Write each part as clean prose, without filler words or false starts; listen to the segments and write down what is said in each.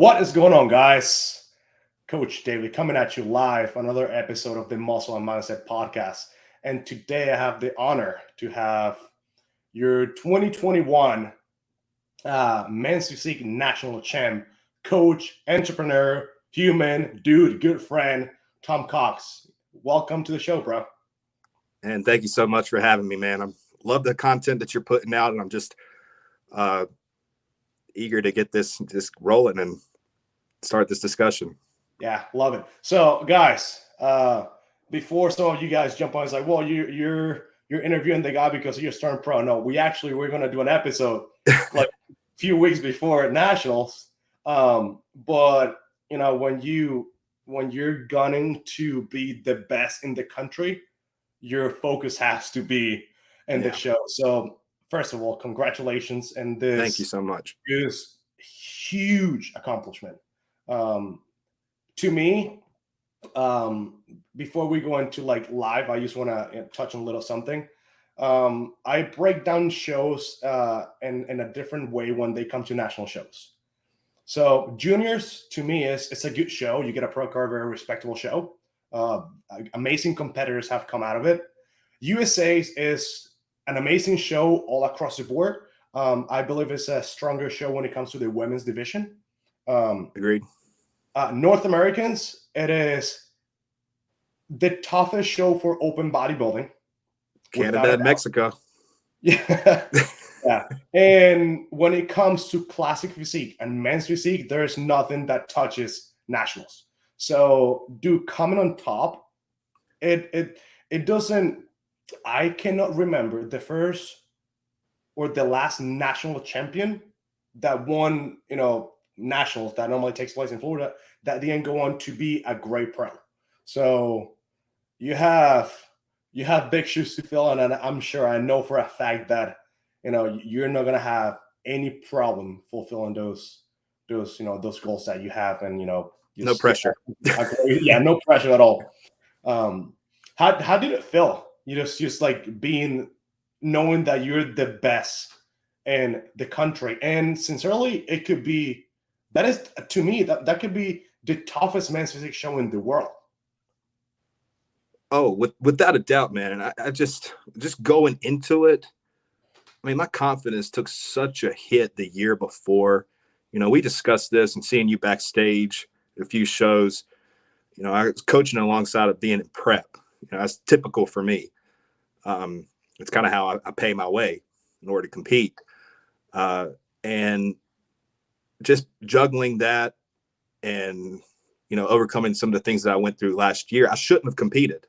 What is going on, guys? Coach David coming at you live, another episode of the Muscle and Mindset podcast. And today I have the honor to have your 2021 Men's Physique National Champ, coach, entrepreneur, human, dude, good friend, Tom Cox. Welcome to the show, bro. And thank you so much for having me, man. I love the content that you're putting out, and I'm just eager to get this rolling and start this discussion. Yeah, love it. So, guys, before some of you guys jump on, it's like, well, you're interviewing the guy because you're starting pro. No, we're going to do an episode like a few weeks before nationals. But you know, when you're gunning to be the best in the country, your focus has to be in the show. So, first of all, congratulations, and this thank you so much. Is huge accomplishment. To me, before we go into like live, I just want to touch on a little something. I break down shows in a different way when they come to national shows. So juniors, to me, it's a good show. You get a pro card, very respectable show. Amazing competitors have come out of it. USA is an amazing show all across the board. I believe it's a stronger show when it comes to the women's division. Agreed. North Americans, it is the toughest show for open bodybuilding. Canada and Mexico. Yeah. Yeah. And when it comes to classic physique and men's physique, there's nothing that touches nationals. So coming on top, it doesn't, I cannot remember the first or the last national champion that won, nationals that normally takes place in Florida that didn't go on to be a great pro. So you have big shoes to fill, and I'm sure, I know for a fact that you're not gonna have any problem fulfilling those goals that you have, and no pressure. Yeah, no pressure at all. How did it feel? Just like knowing that you're the best in the country, and sincerely, it could be to me that could be the toughest men's physique show in the world. Oh, without a doubt, man. And I just going into it, I mean, my confidence took such a hit the year before. We discussed this and seeing you backstage at a few shows. I was coaching alongside of being in prep. That's typical for me. It's kind of how I pay my way in order to compete. And just juggling that and, overcoming some of the things that I went through last year. I shouldn't have competed.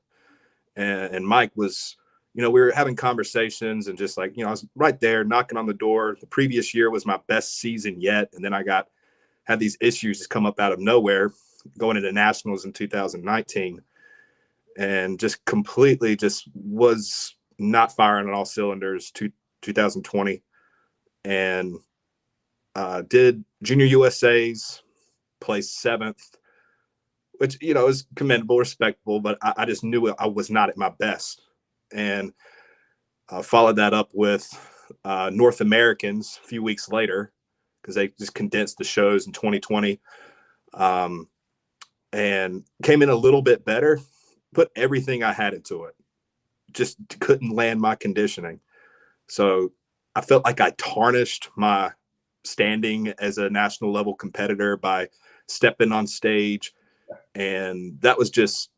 And Mike was, we were having conversations and just like, I was right there knocking on the door. The previous year was my best season yet. And then I had these issues just come up out of nowhere going into nationals in 2019 and just completely just was not firing on all cylinders 2020 and did junior USA's, placed 7th, which, is commendable, respectable, but I just knew I was not at my best. And followed that up with North Americans a few weeks later because they just condensed the shows in 2020 and came in a little bit better, put everything I had into it, just couldn't land my conditioning. So I felt like I tarnished my standing as a national level competitor by stepping on stage. And that was just,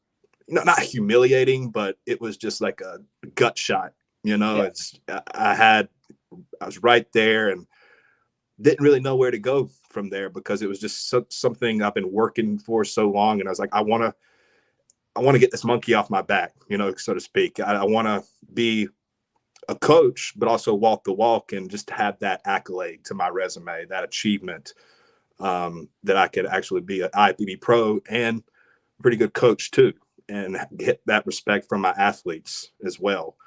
not humiliating, but it was just like a gut shot. Yeah. I was right there and didn't really know where to go from there because it was just something I've been working for so long. And I was like, I want to get this monkey off my back, so to speak. I want to be a coach, but also walk the walk and just have that accolade to my resume, that achievement, that I could actually be an Ifbb pro and a pretty good coach too, and get that respect from my athletes as well.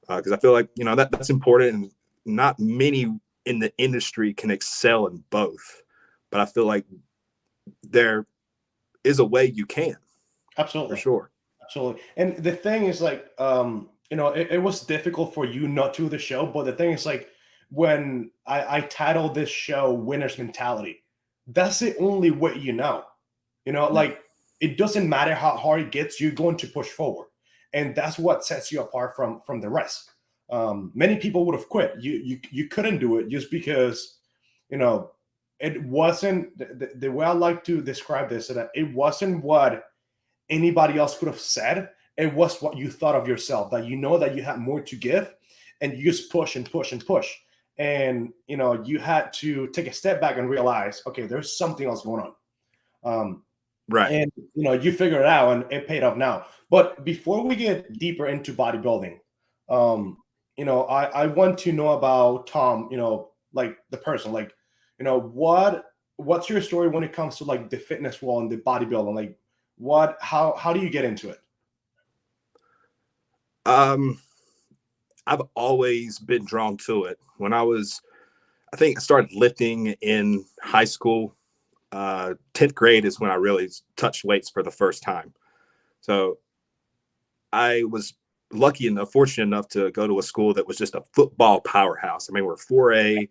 Because I feel like, that's important, and not many in the industry can excel in both, but I feel like there is a way you can. Absolutely. For sure. Absolutely. And the thing is like, it was difficult for you not to do the show, but the thing is like, when I titled this show Winner's Mentality, that's the only way you know. Like it doesn't matter how hard it gets, you're going to push forward, and that's what sets you apart from the rest. Many people would have quit. You couldn't do it just because you know it wasn't the way I like to describe this is that it wasn't what anybody else could have said. It was what you thought of yourself, that that you had more to give, and you just push and push and push. And you had to take a step back and realize, okay, there's something else going on. Right. And you figure it out, and it paid off now. But before we get deeper into bodybuilding, I want to know about Tom, like the person, like, what's your story when it comes to like the fitness world and the bodybuilding? Like how do you get into it? I've always been drawn to it. I think I started lifting in high school. 10th grade is when I really touched weights for the first time. So I was fortunate enough to go to a school that was just a football powerhouse. I mean, we're 4A,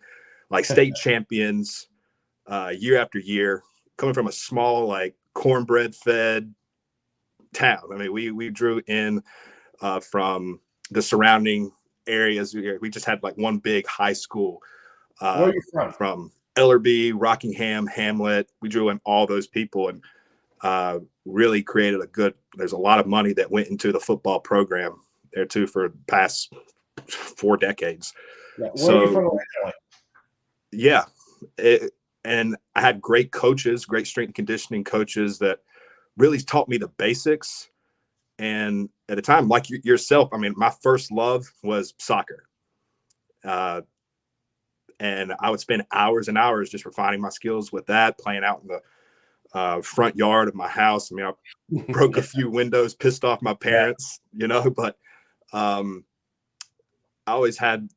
like state champions year after year, coming from a small, like cornbread fed town. I mean, we drew in from the surrounding areas. We just had like one big high school. Where are you from? From Ellerbe, Rockingham, Hamlet. We drew in all those people and really created there's a lot of money that went into the football program there too for the past 4 decades. Yeah. Where are you from originally? Yeah. And I had great coaches, great strength and conditioning coaches that really taught me the basics. And at the time, like yourself, I mean, my first love was soccer. And I would spend hours and hours just refining my skills with that, playing out in the front yard of my house. I mean, I broke a few windows, pissed off my parents, but I always had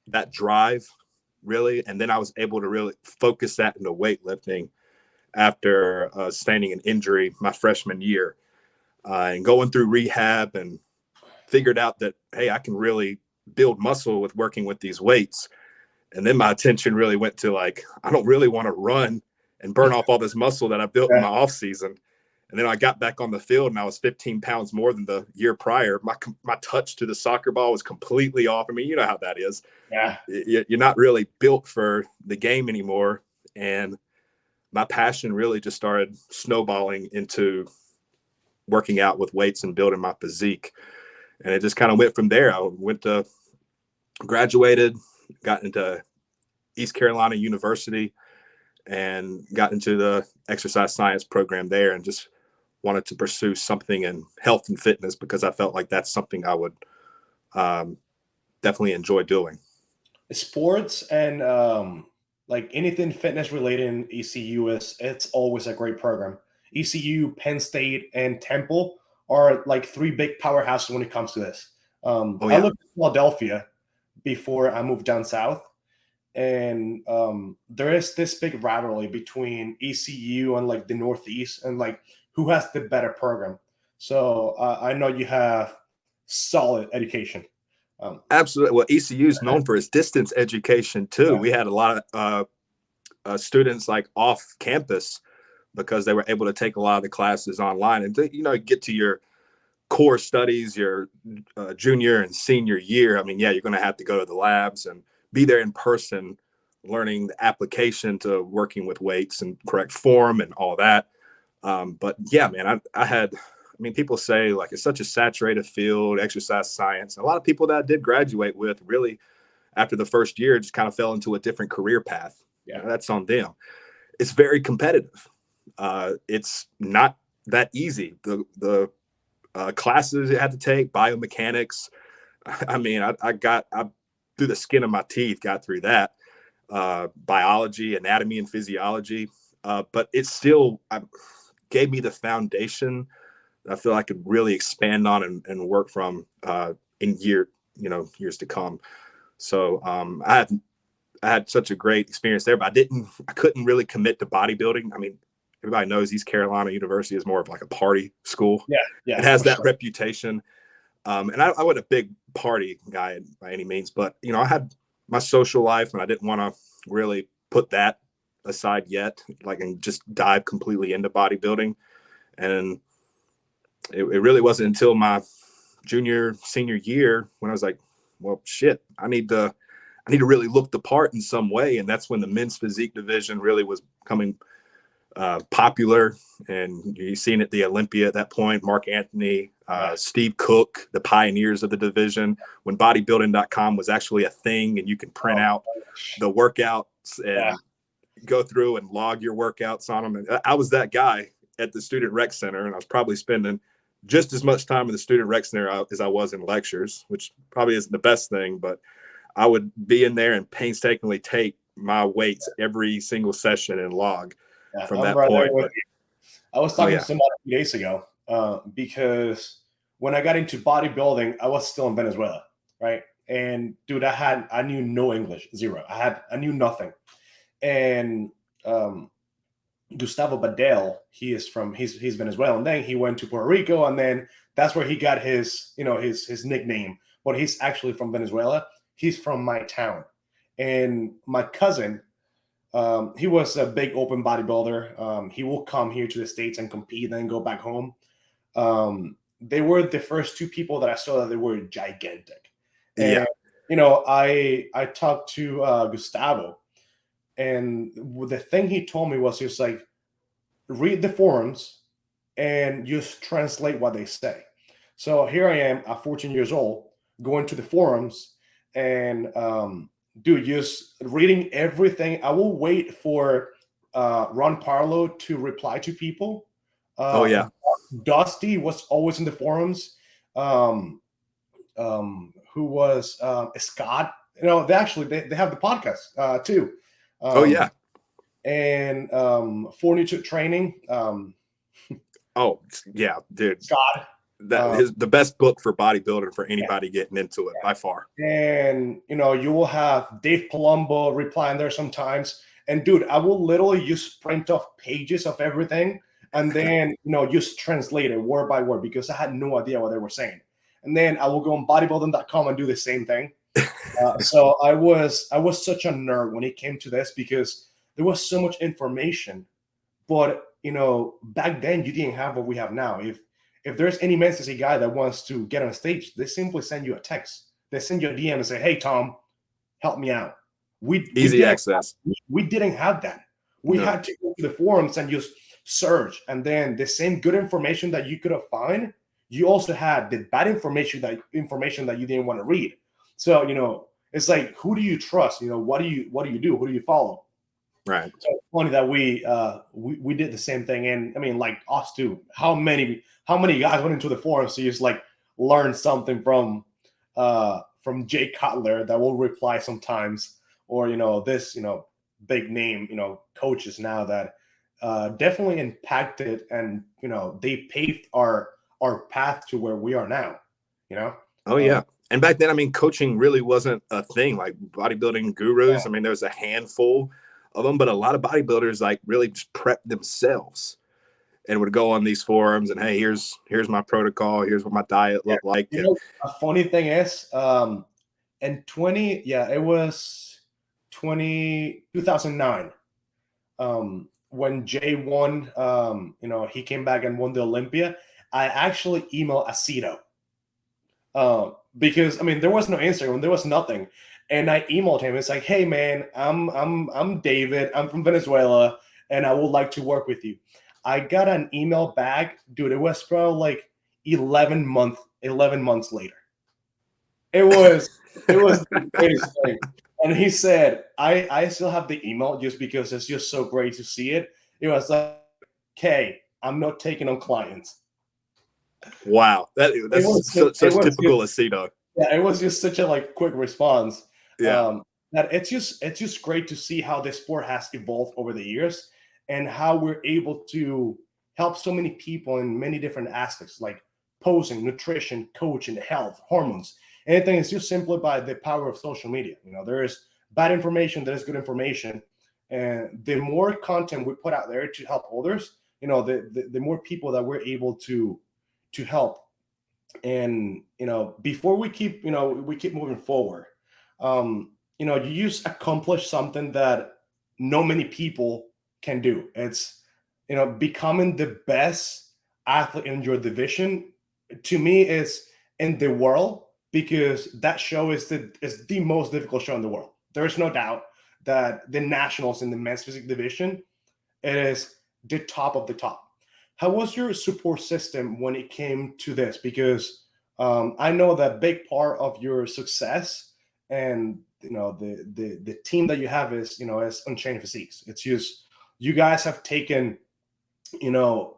that drive, really. And then I was able to really focus that into weightlifting after sustaining an injury my freshman year and going through rehab, and figured out that, hey, I can really build muscle with working with these weights. And then my attention really went to like, I don't really want to run and burn off all this muscle that I built in my off season. And then I got back on the field and I was 15 pounds more than the year prior. My touch to the soccer ball was completely off. I mean, you know how that is. Yeah. You're not really built for the game anymore. And my passion really just started snowballing into working out with weights and building my physique. And it just kind of went from there. I graduated, got into East Carolina University and got into the exercise science program there, and just wanted to pursue something in health and fitness because I felt like that's something I would definitely enjoy doing. Sports and like anything fitness related in ECU it's always a great program. ECU, Penn State, and Temple are like 3 big powerhouses when it comes to this. I lived in Philadelphia before I moved down south, and there is this big rivalry between ECU and like the Northeast, and like who has the better program. So I know you have solid education. Absolutely. Well, ECU is known for its distance education too. Yeah. We had a lot of students like off campus because they were able to take a lot of the classes online and get to your core studies your junior and senior year. I mean, yeah, you're going to have to go to the labs and be there in person, learning the application to working with weights and correct form and all that. But yeah, man, I mean, people say like it's such a saturated field, exercise science. A lot of people that I did graduate with really after the first year just kind of fell into a different career path. Yeah. That's on them. It's very competitive. It's not that easy. The classes you had to take, biomechanics. I mean, I through the skin of my teeth got through that. Biology, anatomy, and physiology. But it still gave me the foundation that I feel I could really expand on and work from in years to come. So I had such a great experience there, but I couldn't really commit to bodybuilding. I mean, everybody knows East Carolina University is more of like a party school. Yeah. It has that reputation. And I wasn't a big party guy by any means, but I had my social life and I didn't want to really put that aside yet, like, and just dive completely into bodybuilding. And it really wasn't until my senior year when I was like, well, shit, I need to really look the part in some way. And that's when the men's physique division really was becoming popular. And you've seen it, the Olympia at that point, Mark Anthony, Steve Cook, the pioneers of the division, when bodybuilding.com was actually a thing and you can print out the workouts and go through and log your workouts on them. And I was that guy at the student rec center, and I was probably spending just as much time in the student rec center as I was in lectures, which probably isn't the best thing, but I would be in there and painstakingly take my weights every single session and log from that point. But I was talking to somebody a few days ago because when I got into bodybuilding, I was still in Venezuela, right? And dude, I knew no English, zero. I knew nothing. And Gustavo Badel, he's Venezuelan. Then he went to Puerto Rico, and then that's where he got his nickname. But he's actually from Venezuela. He's from my town, and my cousin, he was a big open bodybuilder. He will come here to the States and compete, and then go back home. They were the first two people that I saw that they were gigantic. And I talked to Gustavo. And the thing he told me was just like, read the forums and just translate what they say. So here I am at 14 years old, going to the forums and dude, just reading everything. I will wait for Ron Parlo to reply to people. Dusty was always in the forums. Who was Scott? They have the podcast too. And for nutrition training. Dude. Scott. That is the best book for bodybuilding for anybody getting into it by far. And you will have Dave Palumbo replying there sometimes. And dude, I will literally just print off pages of everything and then just translate it word by word because I had no idea what they were saying. And then I will go on bodybuilding.com and do the same thing. So I was such a nerd when it came to this because there was so much information, but back then you didn't have what we have now. If there's any men's physique guy that wants to get on stage, they simply send you a text. They send you a DM and say, "Hey Tom, help me out." Easy access. We didn't have that. We had to go to the forums and just search, and then the same good information that you could have found, you also had the bad information that you didn't want to read. So it's like, who do you trust? What do you do? Who do you follow? Right. So it's funny that we did the same thing, and I mean, like us too. How many guys went into the forums to just like learn something from Jay Cutler that will reply sometimes, or this big name coaches now that definitely impacted, and they paved our path to where we are now. And back then, I mean, coaching really wasn't a thing. Like bodybuilding gurus, I mean, there was a handful of them, but a lot of bodybuilders like really just prep themselves and would go on these forums and, hey, here's my protocol, here's what my diet looked like. A funny thing is, it was 2009, when Jay won, he came back and won the Olympia. I actually emailed Aceto because I mean there was no Instagram, there was nothing. And I emailed him. It's like, "Hey man, I'm David. I'm from Venezuela, and I would like to work with you." I got an email back, dude. It was probably like 11 months later. It was the greatest thing. And he said, I still have the email just because it's just so great to see it. It was like, "Okay, I'm not taking on clients." Wow, that's such typical Aceto. Yeah, it was just such a quick response. That it's just great to see how this sport has evolved over the years and how we're able to help so many people in many different aspects, like posing, nutrition, coaching, health, hormones. Anything is just simply by the power of social media. There is bad information, there is good information, and the more content we put out there to help others, the more people that we're able to help. And before we keep moving forward, you just accomplished something that no many people can do. It's, becoming the best athlete in your division, to me, is in the world, because that show is the most difficult show in the world. There's no doubt that the nationals in the men's physique division, it is the top of the top. How was your support system when it came to this? Because I know that big part of your success, and the team that you have is Unchained Physiques. It's just, you guys have taken, you know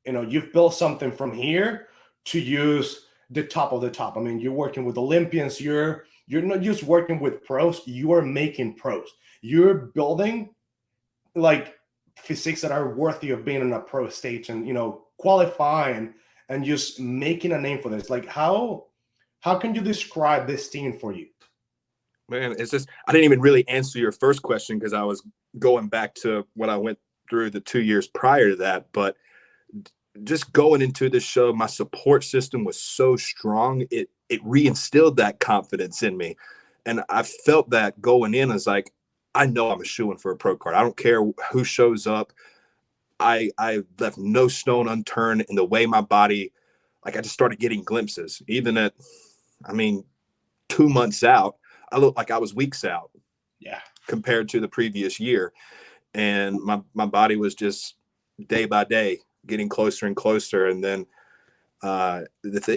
you've built something from here to use the top of the top. I mean, you're working with Olympians. You're not just working with pros. You are making pros. You're building, like, physiques that are worthy of being on a pro stage, and qualifying, and just making a name for this. Like, how can you describe this team for you? Man, it's just, I didn't even really answer your first question because I was going back to what I went through the 2 years prior to that. But just going into the show, my support system was so strong. It reinstilled that confidence in me. And I felt that going in, as like, I know I'm a shoo-in for a pro card. I don't care who shows up. I left no stone unturned in the way my body, like, I just started getting glimpses. Even at, I mean, 2 months out, I looked like I was weeks out. Yeah. Compared to the previous year. And my body was just day by day getting closer and closer. And then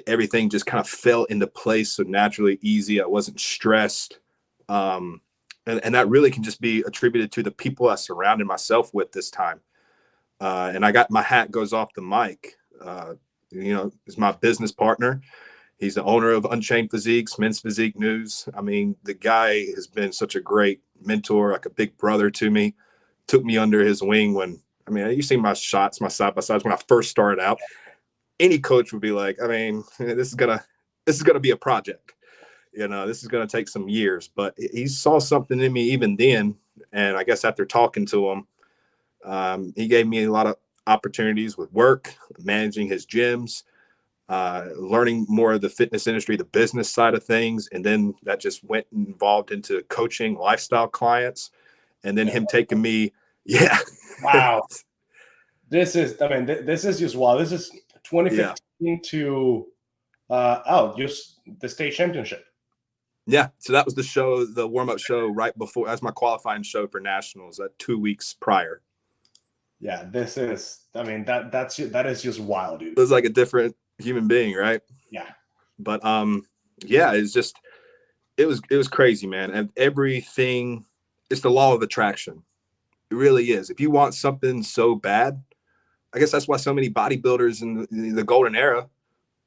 everything just kind of fell into place so naturally easy. I wasn't stressed. And that really can just be attributed to the people I surrounded myself with this time. And I got, my hat goes off the mic. Is my business partner. He's the owner of Unchained Physiques, Men's Physique News. I mean, the guy has been such a great mentor, like a big brother to me. Took me under his wing when, I mean, you see my shots, my side by sides when I first started out. Any coach would be like, I mean, this is gonna be a project. This is gonna take some years. But he saw something in me even then, and I guess after talking to him, he gave me a lot of opportunities with work, managing his gyms. Learning more of the fitness industry, the business side of things. And then that just went involved into coaching lifestyle clients. And then him taking me, yeah. Wow. This is, I mean, this is just, wow. This is 2015 Yeah. to, just the state championship. Yeah. So that was the show, the warm-up show right before, as my qualifying show for nationals, 2 weeks prior. Yeah. This is, I mean, that is just wild, dude. It was like a different human being, right? Yeah. But yeah, it was crazy, man. And everything, it's the law of attraction. It really is. If you want something so bad, I guess that's why so many bodybuilders in the golden era,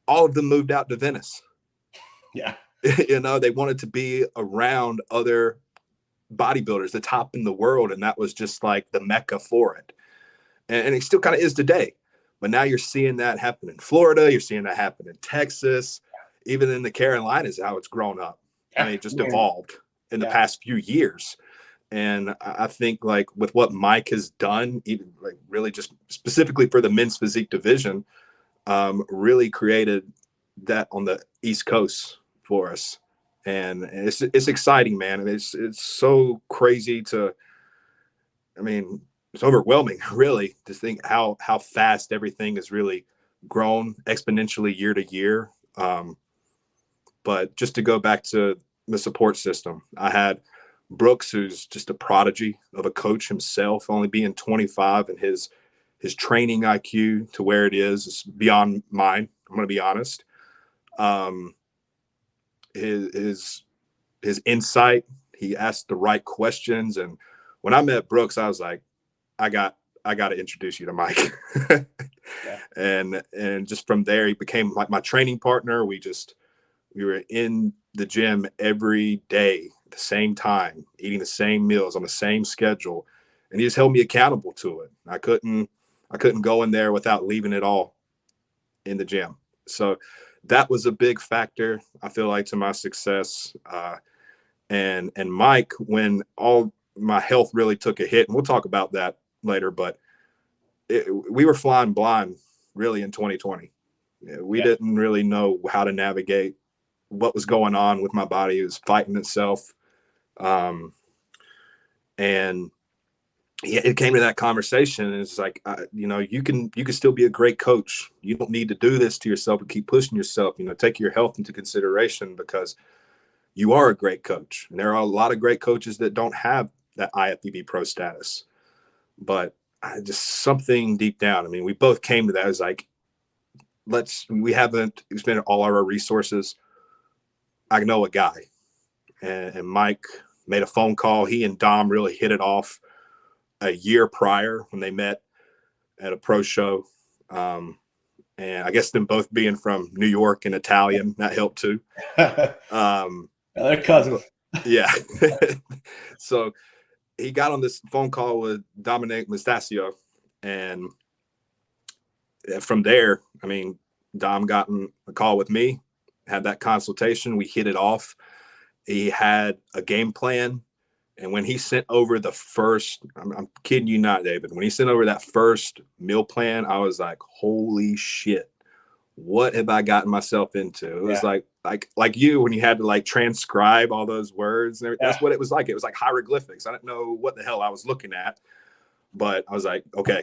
all of them moved out to Venice. Yeah. They wanted to be around other bodybuilders, the top in the world. And that was just like the mecca for it. And it still kind of is today. But now you're seeing that happen in Florida. You're seeing that happen in Texas, even in the Carolinas, how it's grown up. I mean, it just evolved in the past few years. And I think, like, with what Mike has done, even like really just specifically for the men's physique division, really created that on the East Coast for us. And it's exciting, man. And it's so crazy I mean, it's overwhelming, really, to think how fast everything has really grown exponentially year to year. But just to go back to the support system, I had Brooks, who's just a prodigy of a coach himself, only being 25, and his training IQ to where it is beyond mine. I'm going to be honest. His insight, he asked the right questions. And when I met Brooks, I was like, I got to introduce you to Mike. And just from there, he became like my training partner. We were in the gym every day at the same time, eating the same meals on the same schedule. And he just held me accountable to it. I couldn't go in there without leaving it all in the gym. So that was a big factor, I feel like, to my success. And Mike, when all my health really took a hit, and we'll talk about that later, but we were flying blind really in 2020. We didn't really know how to navigate what was going on with my body. It was fighting itself. And it came to that conversation, and it's like, you can still be a great coach. You don't need to do this to yourself and keep pushing yourself. Take your health into consideration, because you are a great coach. And there are a lot of great coaches that don't have that IFBB pro status. But just something deep down, I mean, we both came to that as like, we haven't expended all our resources. I know a guy, and Mike made a phone call. He and Dom really hit it off a year prior when they met at a pro show. And I guess them both being from New York and Italian, that helped too. They're cousins. Yeah. So he got on this phone call with Dominic Mestasio, and from there, I mean, Dom got on a call with me, had that consultation. We hit it off. He had a game plan. And when he sent over the first, I'm kidding you not, David, when he sent over that first meal plan, I was like, holy shit, what have I gotten myself into? It was like you, when you had to like transcribe all those words and everything. That's what it was like. It was like hieroglyphics. I didn't know what the hell I was looking at, but I was like, okay,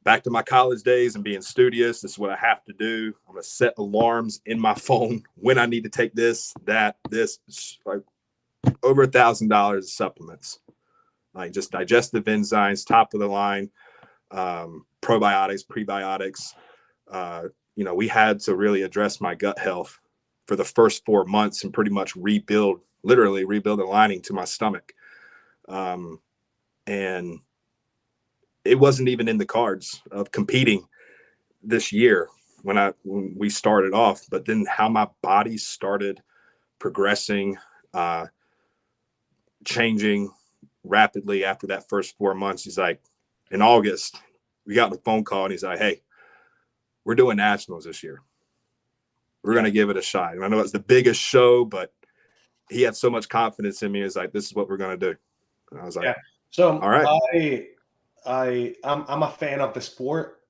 back to my college days and being studious. This is what I have to do. I'm going to set alarms in my phone when I need to take this, like over $1,000 of supplements, like just digestive enzymes, top of the line, probiotics, prebiotics. We had to really address my gut health for the first 4 months and pretty much literally rebuild the lining to my stomach. And it wasn't even in the cards of competing this year when we started off, but then how my body started progressing, changing rapidly after that first 4 months. He's like, in August, we got the phone call and he's like, hey, we're doing nationals this year. We're going to give it a shot. And I know it's the biggest show, but he had so much confidence in me. It's like, this is what we're going to do. And I was like, so all right. I'm a fan of the sport,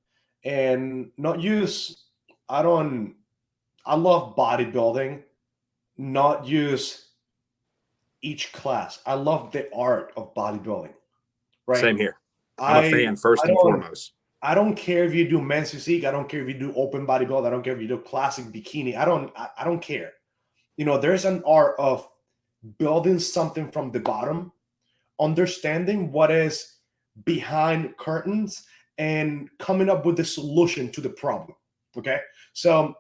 and I love bodybuilding, not use each class. I love the art of bodybuilding. Right. Same here. I'm a fan first and foremost. I don't care if you do men's physique. I don't care if you do open bodybuilding. I don't care if you do classic bikini. I don't care. There's an art of building something from the bottom, understanding what is behind curtains, and coming up with the solution to the problem. Okay. So,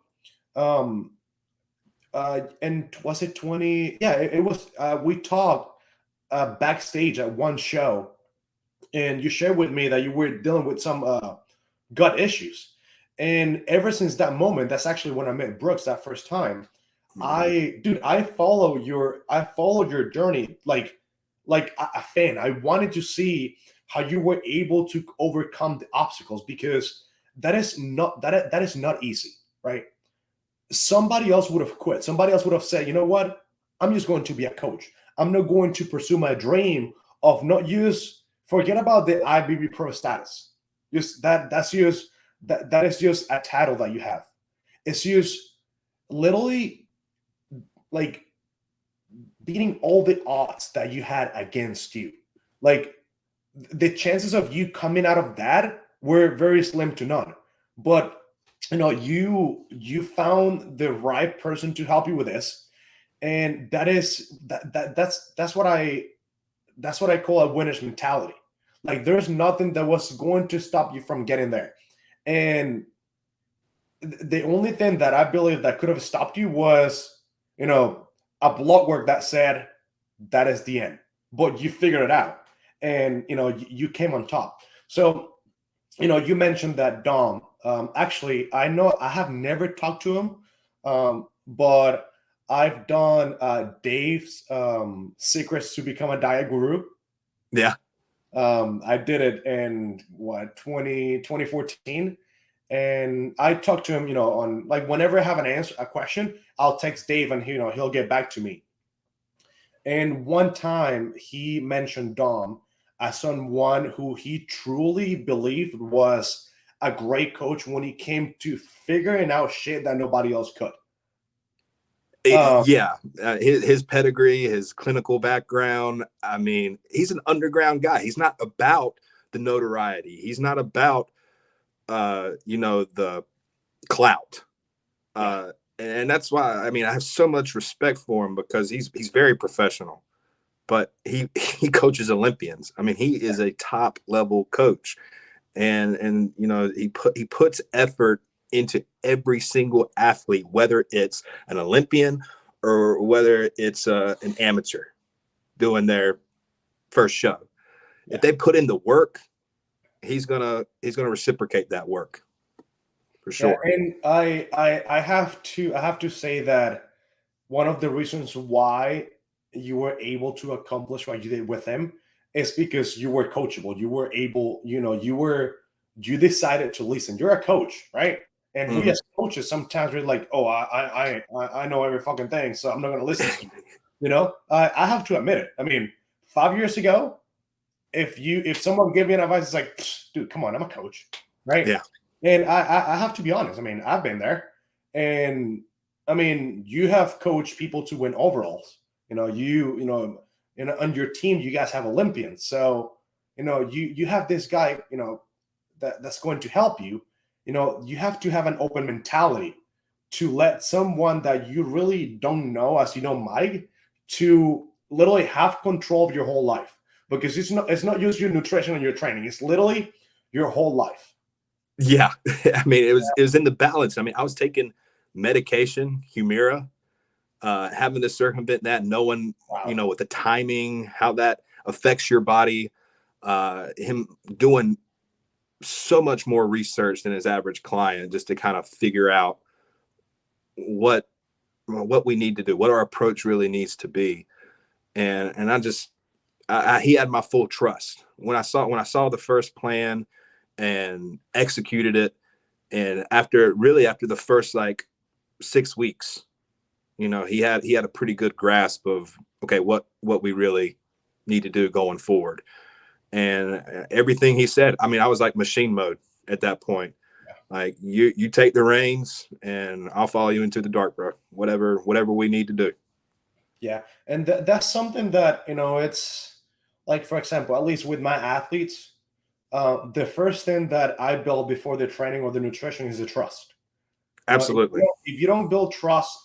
and was it 20? Yeah, it was, we talked backstage at one show, and you shared with me that you were dealing with some gut issues. And ever since that moment, that's actually when I met Brooks that first time. I follow your journey like a fan. I wanted to see how you were able to overcome the obstacles, because that is not easy, right? Somebody else would have quit. Somebody else would have said, you know what? I'm just going to be a coach. I'm not going to pursue my dream of forget about the IFBB pro status. That is just a title that you have. It's just literally like beating all the odds that you had against you. Like, the chances of you coming out of that were very slim to none. But you found the right person to help you with this, and that's what I call a winner's mentality. Like, there's nothing that was going to stop you from getting there. And the only thing that I believe that could have stopped you was, a blood work that said that is the end. But you figured it out, and you came on top. So, you mentioned that Dom. Actually, I know I have never talked to him, but I've done Dave's Secrets to Become a Diet Guru. Yeah. I did it in 2014. And I talked to him, on like whenever I have a question, I'll text Dave and he'll get back to me. And one time he mentioned Dom as someone who he truly believed was a great coach when he came to figuring out shit that nobody else could. Yeah, his pedigree, his clinical background. I mean, he's an underground guy. He's not about the notoriety. He's not about, the clout. And that's why, I mean, I have so much respect for him because he's very professional. But he coaches Olympians. I mean, he is a top level coach, and he puts effort into every single athlete, whether it's an Olympian or whether it's an amateur doing their first show. Yeah. If they put in the work, he's gonna reciprocate that work for sure. Yeah, and I have to say that one of the reasons why you were able to accomplish what you did with him is because you were coachable. You were able, you decided to listen. You're a coach, right? And we as coaches sometimes we're like, oh, I know every fucking thing, so I'm not going to listen to you. I have to admit it. I mean, 5 years ago, if someone gave me an advice, it's like, dude, come on, I'm a coach, right? Yeah. And I have to be honest. I mean, I've been there, and I mean, you have coached people to win overalls. On your team, you guys have Olympians. So, you have this guy, that's going to help you. You have to have an open mentality to let someone that you really don't know, as you know, Mike, to literally have control of your whole life. Because it's not just your nutrition and your training. It's literally your whole life. Yeah. I mean, it was in the balance. I mean, I was taking medication, Humira, having to circumvent that, knowing, with the timing, how that affects your body, him doing so much more research than his average client just to kind of figure out what we need to do, what our approach really needs to be. And he had my full trust when I saw the first plan and executed it. And after the first 6 weeks, he had a pretty good grasp of, okay, what we really need to do going forward. And everything he said, I mean, I was like machine mode at that point. Yeah. Like you take the reins and I'll follow you into the dark, bro. Whatever we need to do. Yeah. And that's something that, it's like, for example, at least with my athletes, the first thing that I build before the training or the nutrition is the trust. Absolutely. If you don't build trust,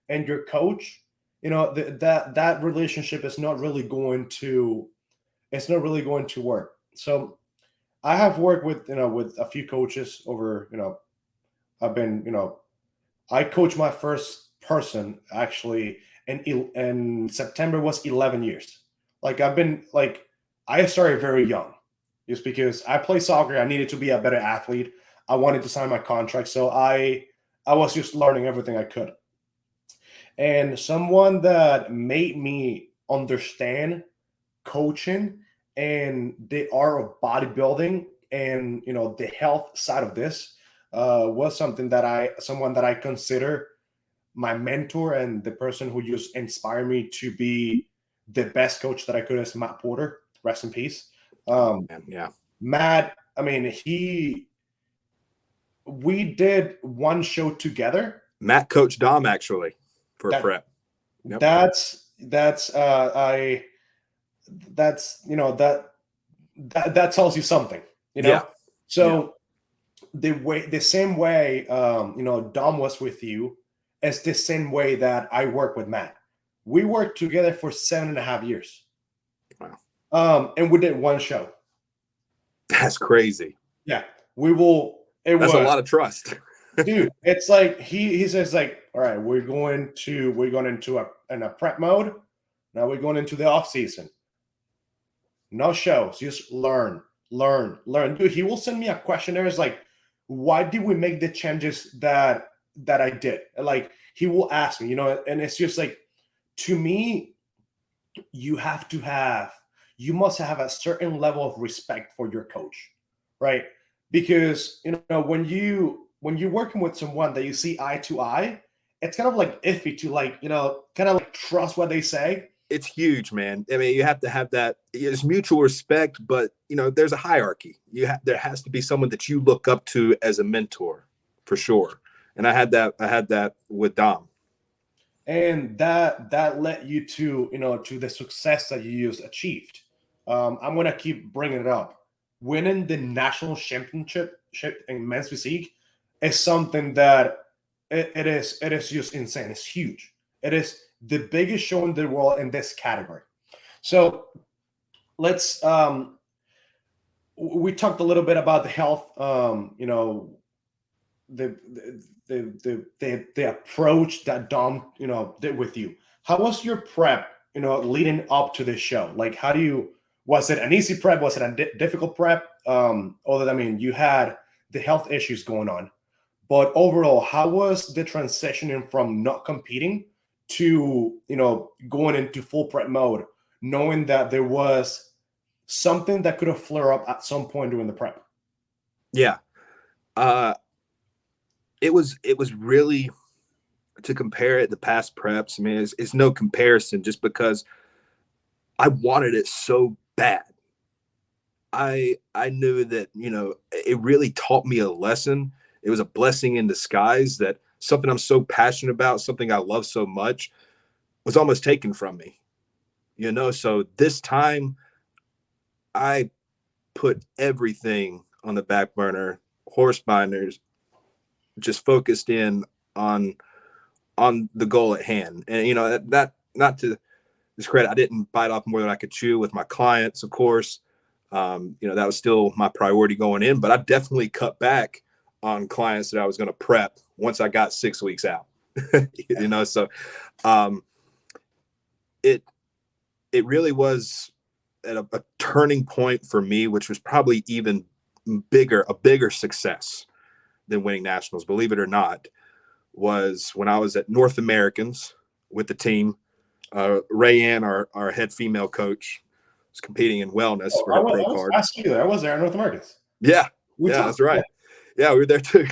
and your coach, that relationship is not really going to work. So I have worked with a few coaches over, I've been, I coached my first person actually in September was 11 years. I started very young just because I play soccer. I needed to be a better athlete. I wanted to sign my contract. So I was just learning everything I could. And someone that made me understand coaching and the art of bodybuilding and the health side of this was someone that I consider my mentor and the person who just inspired me to be the best coach that I could, as Matt Porter. Rest in peace. Yeah. Matt, I mean, we did one show together. Matt coached Dom actually for prep. Yep. That tells you something, Yeah. So the same way Dom was with you is the same way that I work with Matt. We worked together for 7.5 years. Wow. And we did one show. That's crazy. Yeah. That's a lot of trust. Dude, it's like he says, like, all right, we're going into a prep mode. Now we're going into the off season. No shows, just learn. Dude, he will send me a questionnaire. It's like, why did we make the changes that I did? Like, he will ask me, and it's just like, to me, you must have a certain level of respect for your coach, right? Because when you're working with someone that you see eye to eye, it's kind of like iffy to kind of like trust what they say. It's huge, man. I mean, you have to have that. It's mutual respect, but there's a hierarchy. There has to be someone that you look up to as a mentor, for sure. And I had that with Dom. and that led you to, to the success that you just achieved. I'm gonna keep bringing it up. Winning the national championship in men's physique is something that it is just insane. It's huge. It is the biggest show in the world in this category. So let's we talked a little bit about the health, the the approach that Dom, did with you. How was your prep, leading up to this show? Like, how do you, was it an easy prep? Was it a difficult prep? Other than, I mean, you had the health issues going on, but overall, how was the transitioning from not competing to, going into full prep mode, knowing that there was something that could have flared up at some point during the prep? Yeah. Uh, it was really, to compare it to past preps. I mean, it's no comparison, just because I wanted it so bad. I knew that, it really taught me a lesson. It was a blessing in disguise, that something I'm so passionate about, something I love so much, was almost taken from me. So this time I put everything on the back burner, horse binders, just focused in on the goal at hand. And that, not to discredit, I didn't bite off more than I could chew with my clients, of course. That was still my priority going in, but I definitely cut back on clients that I was going to prep once I got 6 weeks out. So um, it it really was at a turning point for me, which was probably even a bigger success than winning nationals, believe it or not, was when I was at North Americans with the team. Rayanne, our head female coach, was competing in wellness Oh, for her pro card. I see you there. I was there in North Americans. Yeah, We yeah, talked. that's right. Yeah, we were there too.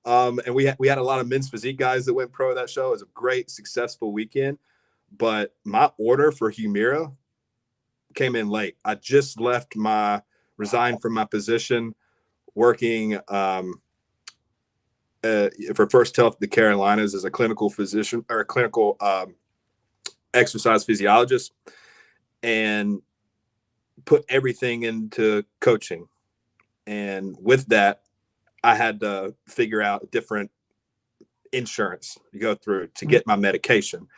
And we had a lot of men's physique guys that went pro that show. It was a great, successful weekend. But my order for Humira came in late. I just resigned from my position working for First Health the Carolinas as a clinical physician, or a clinical exercise physiologist, and put everything into coaching. And with that, I had to figure out different insurance to go through to get my medication.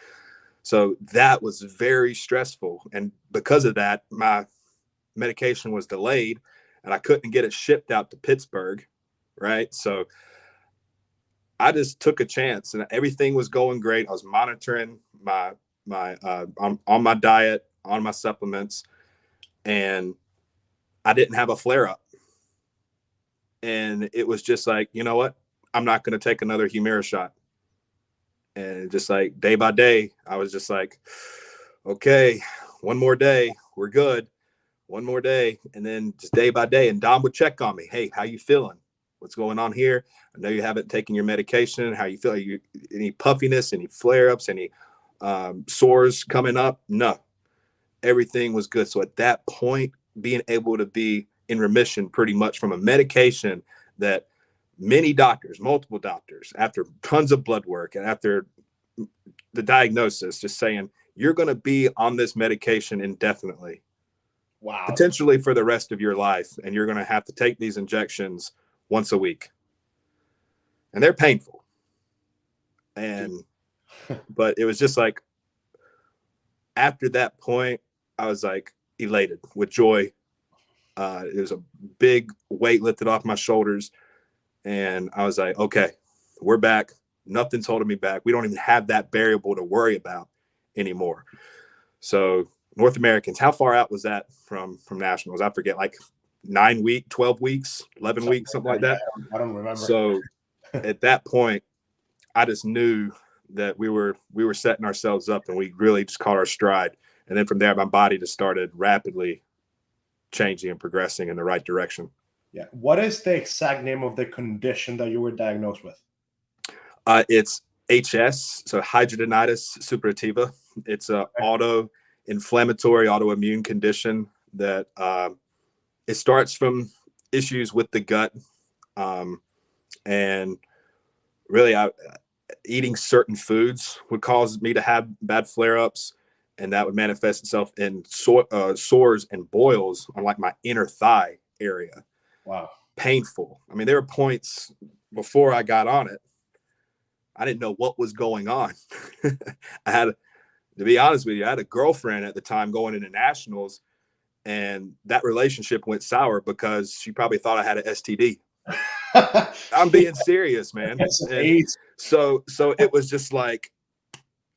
So that was very stressful. And because of that, my medication was delayed and I couldn't get it shipped out to Pittsburgh. Right. So I just took a chance, and everything was going great. I was monitoring on my diet, on my supplements, and I didn't have a flare up. And it was just like, you know what? I'm not going to take another Humira shot. And just like day by day, I was just like, okay, one more day, we're good. One more day. And then just day by day. And Dom would check on me. Hey, how you feeling? What's going on here? I know you haven't taken your medication. How you feel? Any puffiness, any flare-ups, any sores coming up? No, everything was good. So at that point, being able to be in remission pretty much from a medication that many doctors, multiple doctors, after tons of blood work and after the diagnosis, just saying, you're going to be on this medication indefinitely. Wow. Potentially for the rest of your life. And you're going to have to take these injections once a week. And they're painful. But it was just like, after that point, I was like elated with joy. It was a big weight lifted off my shoulders. And I was like, okay, we're back. Nothing's holding me back. We don't even have that variable to worry about anymore. So North Americans, how far out was that from nationals? I forget, like 9 weeks, 12 weeks, 11 weeks, something like that. I don't remember. So at that point, I just knew that we were setting ourselves up, and we really just caught our stride. And then from there, my body just started rapidly changing and progressing in the right direction. Yeah. What is the exact name of the condition that you were diagnosed with? It's HS, so hidradenitis suppurativa. It's an auto-inflammatory, autoimmune condition that it starts from issues with the gut, and really, eating certain foods would cause me to have bad flare-ups, and that would manifest itself in sores and boils on like my inner thigh area. Wow. Painful. I mean, there were points before I got on it, I didn't know what was going on. I had, to be honest with you, I had a girlfriend at the time going into nationals, and that relationship went sour because she probably thought I had an STD. I'm being serious, man. And so it was just like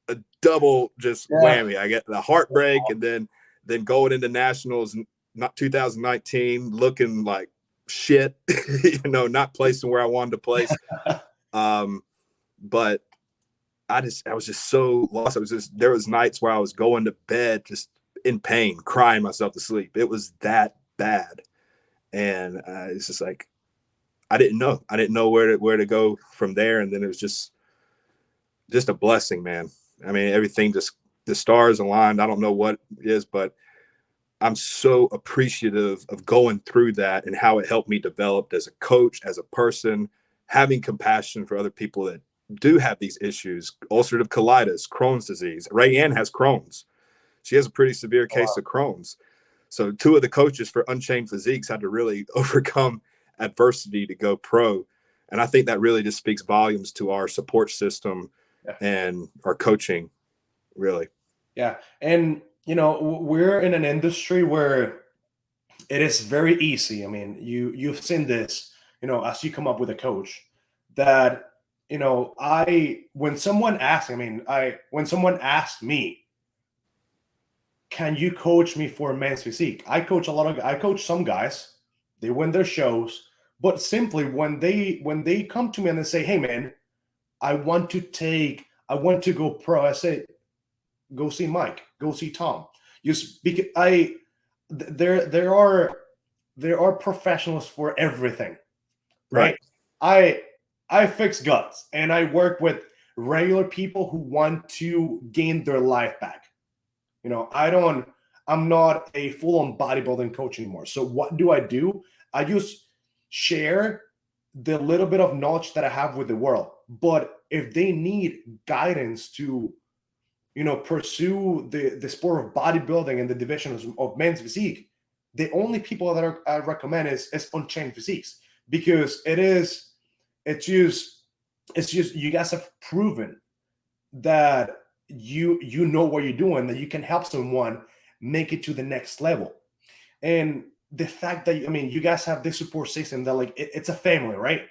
a double just whammy. I get the heartbreak, and then going into nationals, not 2019, looking like shit, not placing where I wanted to place. But I was just so lost. There was nights where I was going to bed just in pain, crying myself to sleep. It was that bad. And it's just like, I didn't know where to go from there. And then it was just a blessing, man. I mean, everything the stars aligned. I don't know what it is, but I'm so appreciative of going through that and how it helped me develop as a coach, as a person, having compassion for other people that do have these issues, ulcerative colitis, Crohn's disease. Rayanne has Crohn's. She has a pretty severe case of Crohn's. So 2 of the coaches for Unchained Physiques had to really overcome adversity to go pro. And I think that really just speaks volumes to our support system and our coaching, really. Yeah. And, we're in an industry where it is very easy. I mean, you've seen this, as you come up with a coach that, when someone asks me, can you coach me for men's physique? I coach some guys, they win their shows, but simply when they come to me and they say, hey man, I want to go pro, I say, go see Mike, go see Tom. There are professionals for everything, right? I fix guts, and I work with regular people who want to gain their life back. I'm not a full-on bodybuilding coach anymore. So what do? I just share the little bit of knowledge that I have with the world. But if they need guidance to, pursue the sport of bodybuilding and the division of men's physique, the only people that I recommend is Unchained Physiques, because it's just you guys have proven that you know what you're doing, that you can help someone make it to the next level. And the fact that, you guys have this support system that it's a family, right?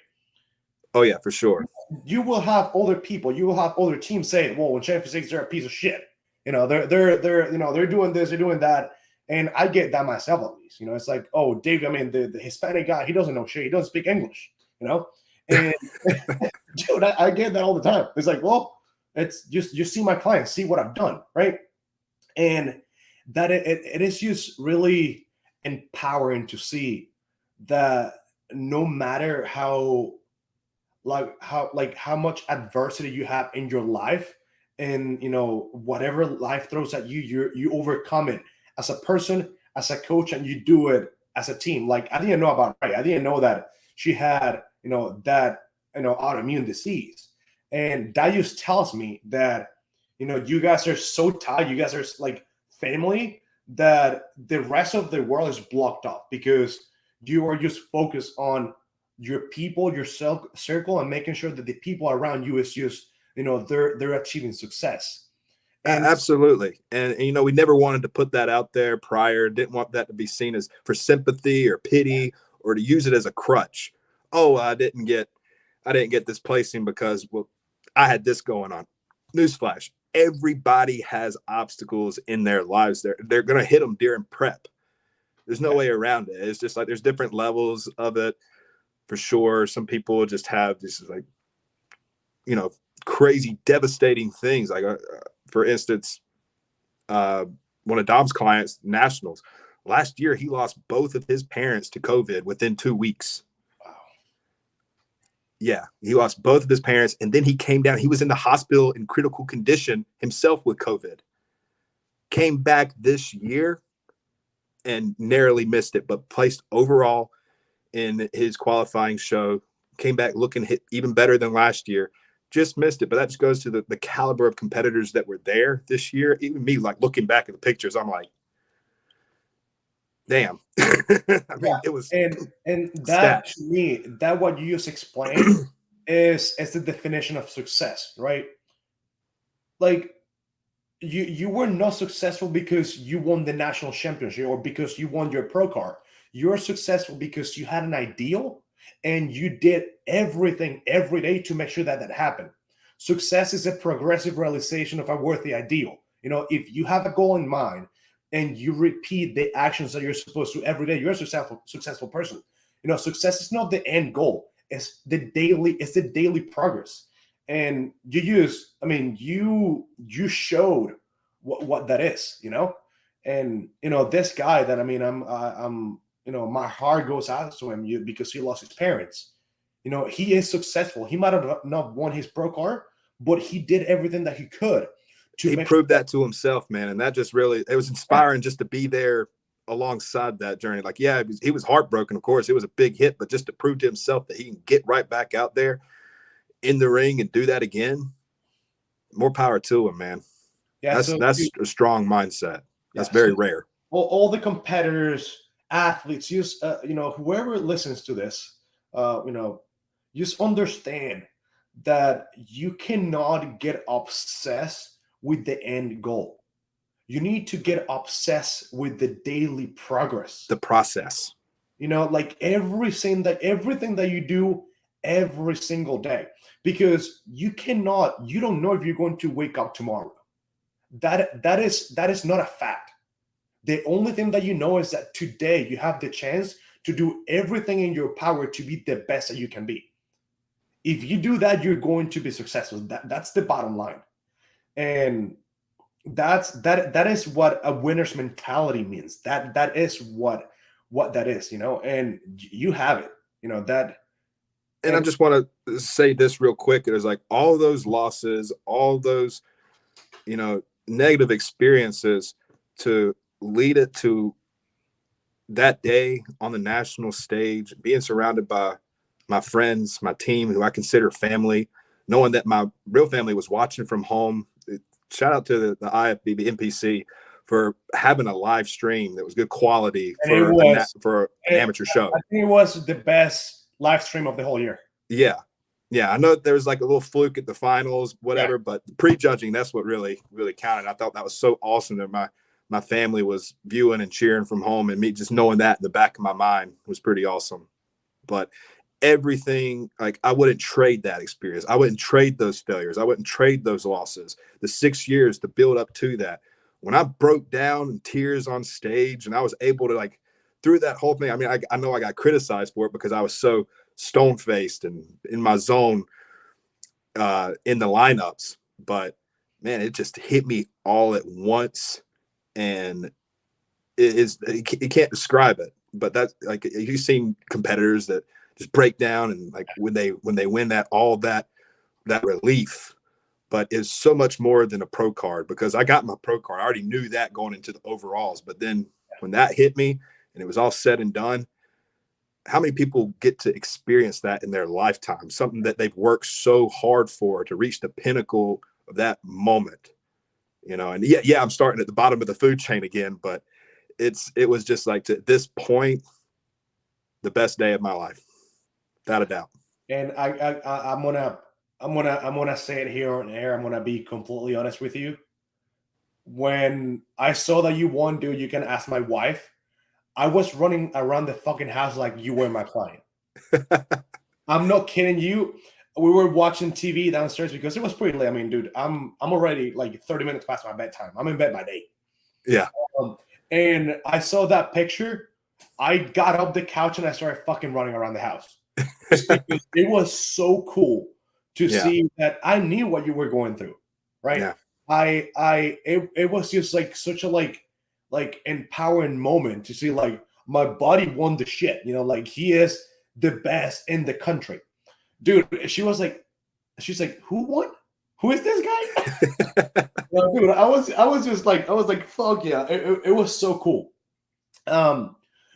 Oh yeah, for sure. You will have other people, you will have other teams say, well, when Champions League, they're a piece of shit. They're doing this, they're doing that. And I get that myself, at least. It's like, oh, Dave, the Hispanic guy, he doesn't know shit. He doesn't speak English, And dude, I get that all the time. It's like, well, it's just, you see my clients, see what I've done, right? And that it is just really empowering to see that no matter how much adversity you have in your life, and whatever life throws at you, you overcome it as a person, as a coach, and you do it as a team. Like, I didn't know about Ray. I didn't know that she had that autoimmune disease, and that just tells me that you guys are so tight, you guys are like family, that the rest of the world is blocked off because you are just focused on your people, your circle, and making sure that the people around you is just they're achieving success. And absolutely. And we never wanted to put that out there prior. Didn't want that to be seen as for sympathy or pity, or to use it as a crutch. Oh, I didn't get this placing because, well, I had this going on. Newsflash: everybody has obstacles in their lives. They're going to hit them during prep. There's no way around it. It's just like there's different levels of it, for sure. Some people just have this like, crazy, devastating things. Like, for instance, one of Dom's clients, nationals, last year, he lost both of his parents to COVID within 2 weeks. Wow. Yeah, he lost both of his parents, and then he came down. He was in the hospital in critical condition himself with COVID. Came back this year and narrowly missed it, but placed overall in his qualifying show. Came back looking even better than last year. just missed it. But that just goes to the caliber of competitors that were there this year. Even me, like looking back at the pictures, I'm like, damn. I mean, it was And that stats. to me, that what you just explained is the definition of success, right? Like you were not successful because you won the national championship or because you won your pro card. You're successful because you had an ideal and you did everything every day to make sure that that happened. Success is a progressive realization of a worthy ideal. You know, if you have a goal in mind and you repeat the actions that you're supposed to every day, you're a successful person. You know, success is not the end goal. It's the daily progress. And I mean, you showed what that is, you know. And you know, this guy that, I mean, I'm you know, my heart goes out to him because he lost his parents. You know, he is successful. He might have not won his pro card, but he did everything that he could to He make sure proved that to himself, man. And that just really, it was inspiring just to be there alongside that journey. Like, yeah, he was heartbroken, of course. It was a big hit, but just to prove to himself that he can get right back out there in the ring and do that again, more power to him, man. yeah. That's a strong mindset. That's Yeah, very so rare. all the competitors, athletes, use you know, whoever listens to this, you know, just understand that you cannot get obsessed with the end goal. You need to get obsessed with the daily progress. The process. You know, like everything that you do every single day, because you don't know if you're going to wake up tomorrow. That is not a fact. The only thing that you know is that today you have the chance to do everything in your power to be the best that you can be. If you do that, you're going to be successful. That's the bottom line. And that is what a winner's mentality means. That is what that is, you know, and you have it, you know, that. And I And just want to say this real quick. It was like all those losses, all those, negative experiences to lead it to that day on the national stage, being surrounded by my friends, my team, who I consider family, knowing that my real family was watching from home. Shout out to the Ifbb NPC for having a live stream that was good quality it for was for an amateur show. I think it was the best live stream of the whole year. Yeah. Yeah. I know there was like a little fluke at the finals, Yeah. whatever, but prejudging, that's what really, really counted. I thought that was so awesome that my family was viewing and cheering from home, and me just knowing that in the back of my mind was pretty awesome. But everything, like, I wouldn't trade that experience. I wouldn't trade those failures. I wouldn't trade those losses. The 6 years to build up to that. When I broke down in tears on stage and I was able to, like, through that whole thing, I mean, I know I got criticized for it because I was so stone faced and in my zone in the lineups, but man, it just hit me all at once, and you can't describe it. But that's like, you've seen competitors that just break down, and like when they win that, all that relief. But it's so much more than a pro card, because I got my pro card. I already knew that going into the overalls, but then when that hit me and it was all said and done, how many people get to experience that in their lifetime? Something that they've worked so hard for to reach the pinnacle of that moment, And yeah, I'm starting at the bottom of the food chain again, but it was just like, to this point, the best day of my life, without a doubt. And I'm gonna say it here on air. I'm gonna be completely honest with you. When I saw that you won, dude, you can ask my wife. I was running around the fucking house like you were my client. I'm not kidding you. We were watching TV downstairs because it was pretty late. I mean, dude, I'm already like 30 minutes past my bedtime. I'm in bed by 8. Yeah. And I saw that picture. I got up the couch and I started fucking running around the house. Just because it was so cool to see that I knew what you were going through, right? Yeah. It was just like such a like empowering moment to see like my body won the shit, like he is the best in the country, dude. She's like, who won? Who is this guy? Dude, I was just like, fuck yeah, it was so cool.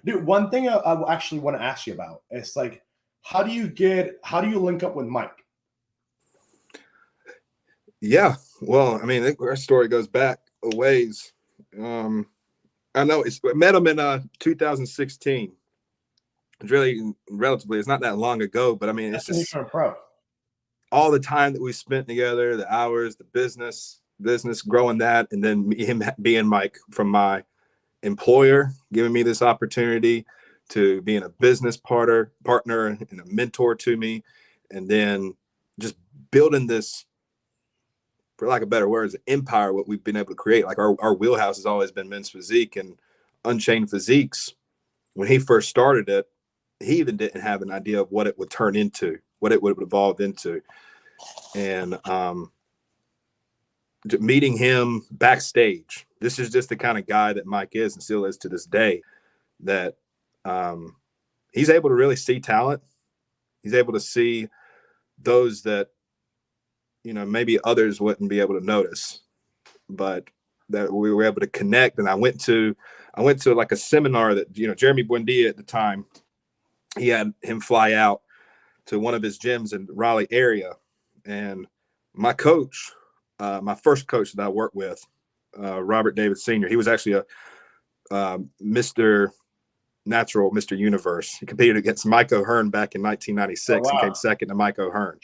Dude, one thing I actually want to ask you about is like, how do you link up with Mike? Yeah. Well, I mean, our story goes back a ways. I know met him in 2016. It's really relatively, it's not that long ago, but I mean, it's That's when you just turned pro. all the time that we spent together, the hours, the business, growing that, and then him being Mike from my employer, giving me this opportunity to being a business partner and a mentor to me, and then just building this, for lack of better words, empire. What we've been able to create, like our wheelhouse has always been men's physique and Unchained Physiques. When he first started it, he even didn't have an idea of what it would turn into, what it would evolve into. And meeting him backstage, this is just the kind of guy that Mike is and still is to this day, that he's able to really see talent. He's able to see those that, maybe others wouldn't be able to notice, but that we were able to connect. And I went to like a seminar that, Jeremy Buendia at the time, he had him fly out to one of his gyms in the Raleigh area. And my coach, my first coach that I worked with, Robert David Sr., he was actually a Mr. Natural, Mr. Universe. He competed against Mike O'Hearn back in 1996 and came second to Mike O'Hearn.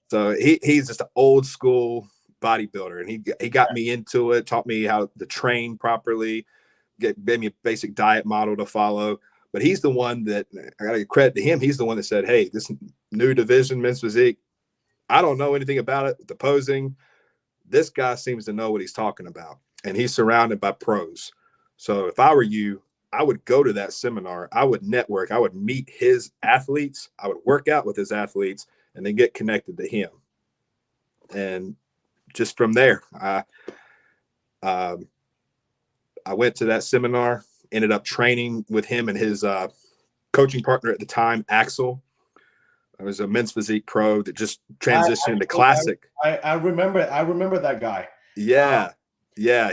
So he's just an old school bodybuilder, and he got me into it, taught me how to train properly, gave me a basic diet model to follow. But he's the one that, I got to give credit to him. He's the one that said, hey, this new division, men's physique, I don't know anything about it. The posing, this guy seems to know what he's talking about. And he's surrounded by pros. So if I were you, I would go to that seminar. I would network. I would meet his athletes. I would work out with his athletes and then get connected to him. And just from there, I went to that seminar, ended up training with him and his coaching partner at the time, Axel. I was a men's physique pro that just transitioned into classic. I remember that guy. Yeah. Yeah.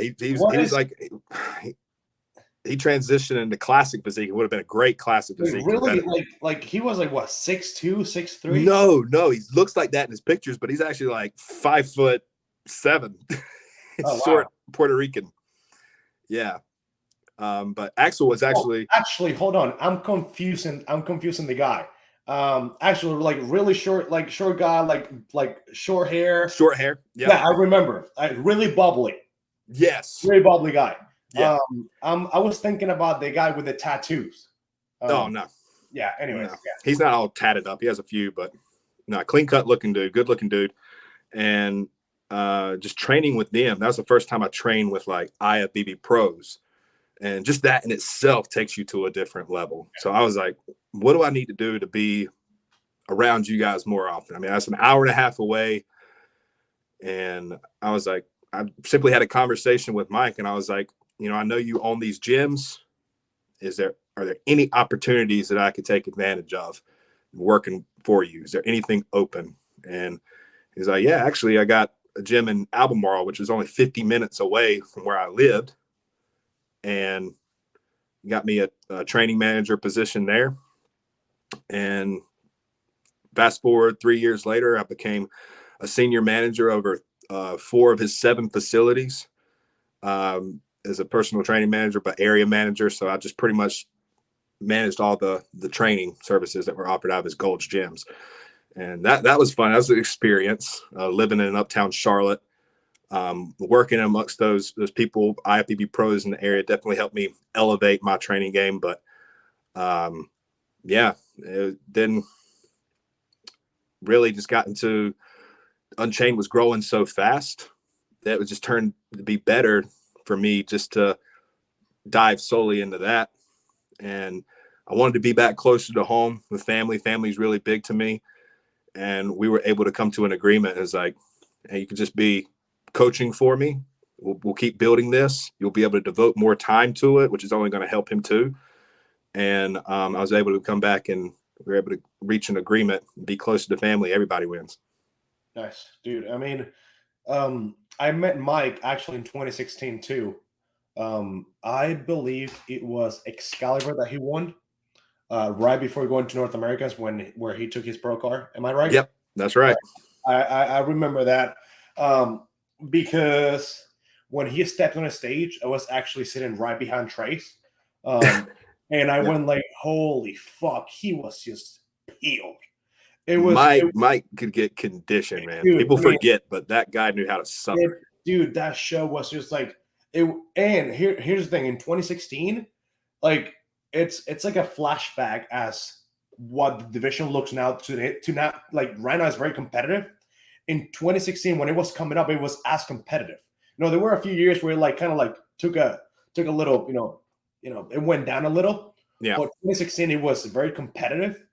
He transitioned into classic physique. It would have been a great classic physique. Really? Like he was like what, 6'2", 6'3"? No, he looks like that in his pictures, but he's actually like 5'7". Short Puerto Rican. Yeah. But Axel was actually hold on. I'm confusing the guy. Actually, like really short guy, like short hair. Yeah, I remember. Really bubbly. Yes. Really bubbly guy. Yeah. I was thinking about the guy with the tattoos. Oh no. Yeah. Anyways, no. Yeah. He's not all tatted up. He has a few, but no, clean cut looking dude, good looking dude, and just training with them. That was the first time I trained with like Ifbb pros, and just that in itself takes you to a different level. So I was like, what do I need to do to be around you guys more often? I mean, that's an hour and a half away, and I was like, I simply had a conversation with Mike, and I was like, I know you own these gyms. Are there any opportunities that I could take advantage of working for you? Is there anything open? And he's like, yeah, actually, I got a gym in Albemarle, which was only 50 minutes away from where I lived, and got me a training manager position there. And fast forward 3 years later, I became a senior manager over 4 of his 7 facilities. As a personal training manager, but area manager. So I just pretty much managed all the training services that were offered out of his Gold's gyms. And that was fun. That was an experience, living in uptown Charlotte, working amongst those people, IFBB pros in the area, definitely helped me elevate my training game. But then really just got into Unchained was growing so fast that it was just turned to be better for me just to dive solely into that. And I wanted to be back closer to home with family. Family's really big to me. And we were able to come to an agreement. It's like, hey, you can just be coaching for me. We'll keep building this. You'll be able to devote more time to it, which is only going to help him too. And I was able to come back, and we were able to reach an agreement, be closer to family. Everybody wins. Nice, dude. I mean, I met Mike actually in 2016 too. I believe it was Excalibur that he won right before going to North Americas where he took his pro car. Am I right? Yep, that's right. I remember that. Because when he stepped on a stage, I was actually sitting right behind Trace. Um, and I Yeah. went like, holy fuck, he was just peeled. Mike could get conditioned, man. Dude, People I mean, forget, but that guy knew how to suffer. dude, that show was just like it. And here's the thing: in 2016, like it's like a flashback as what the division looks now to now. Like right now, is very competitive. In 2016, when it was coming up, it was as competitive. There were a few years where like kind of like took a little, it went down a little. Yeah. But 2016, it was very competitive,